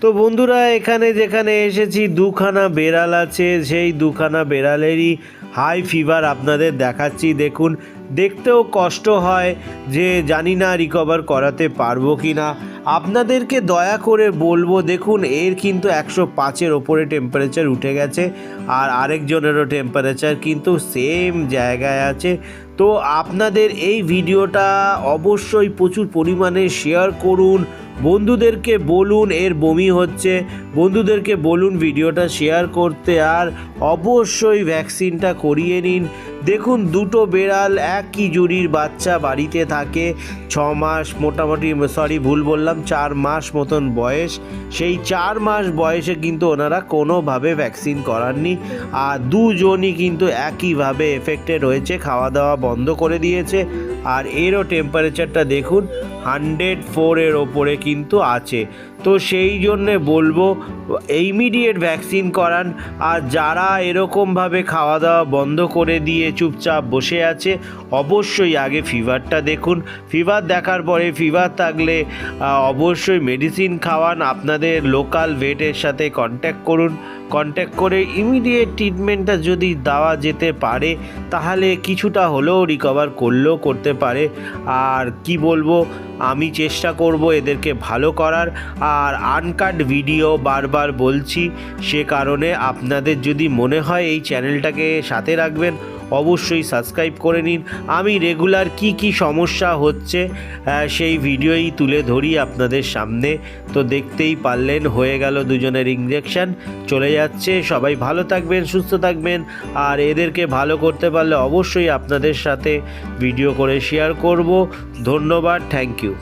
তো বন্ধুরা, এখানে যেখানে এসেছি দুখানা বেড়াল আছে, সেই দুখানা বেড়ালেরই হাই ফিভার আপনাদের দেখাচ্ছি। দেখুন, দেখতেও কষ্ট হয় যে জানি না রিকভার করাতে পারবো কি না। আপনাদেরকে দয়া করে বলবো, দেখুন এর কিন্তু 105-এর ওপরে টেম্পারেচার উঠে গেছে, আর আরেকজনেরও টেম্পারেচার কিন্তু সেম জায়গায় আছে। তো আপনাদের এই ভিডিওটা অবশ্যই প্রচুর পরিমাণে শেয়ার করুন, বন্ধুদেরকে বলুন এর বমি হচ্ছে, বন্ধুদেরকে বলুন ভিডিওটা শেয়ার করতে, আর অবশ্যই ভ্যাকসিনটা করিয়ে নিন। দেখুন, দুটো বেড়াল একই জুড়ির বাচ্চা বাড়িতে থাকে, 6 মাস মোটামুটি, ভুল বললাম, 4 মাস মতন বয়স। সেই 4 মাস বয়সে কিন্তু ওনারা কোনোভাবে ভ্যাকসিন করাননি, আর দুজনই কিন্তু একইভাবে এফেক্টেড হয়েছে, খাওয়া দাওয়া বন্ধ করে দিয়েছে। আর এরও টেম্পারেচারটা দেখুন 104-এর ওপরে কিন্তু আছে। তো সেই জন্যে বলবো ইমিডিয়েট ভ্যাকসিন করান। আর যারা এরকমভাবে খাওয়া দাওয়া বন্ধ করে দিয়ে চুপচাপ বসে আছে, অবশ্যই আগে ফিভারটা দেখুন। ফিভার দেখার পরে ফিভার থাকলে অবশ্যই মেডিসিন খাওয়ান, আপনাদের লোকাল ভেটের সাথে কন্ট্যাক্ট করুন। কন্ট্যাক্ট করে ইমিডিয়েট ট্রিটমেন্টটা যদি দেওয়া যেতে পারে, তাহলে কিছুটা হলেও রিকভার করতে পারে। আর কি বলবো, আমি চেষ্টা করব এদেরকে ভালো করার। আর আনকাট ভিডিও বারবার বলছি, সে কারণে আপনাদের যদি মনে হয় এই চ্যানেলটাকে সাথে রাখবেন, অবশ্যই সাবস্ক্রাইব করে নিন। আমি রেগুলার কি সমস্যা হচ্ছে সেই ভিডিওই তুলে ধরি আপনাদের সামনে। তো দেখতেই পারলেন, হয়ে গেল দুজনের ইঞ্জেকশন, চলে যাচ্ছে। সবাই ভালো থাকবেন, সুস্থ থাকবেন। আর এদেরকে ভালো করতে পারলে অবশ্যই আপনাদের সাথে ভিডিও করে শেয়ার করব। ধন্যবাদ, থ্যাংক ইউ।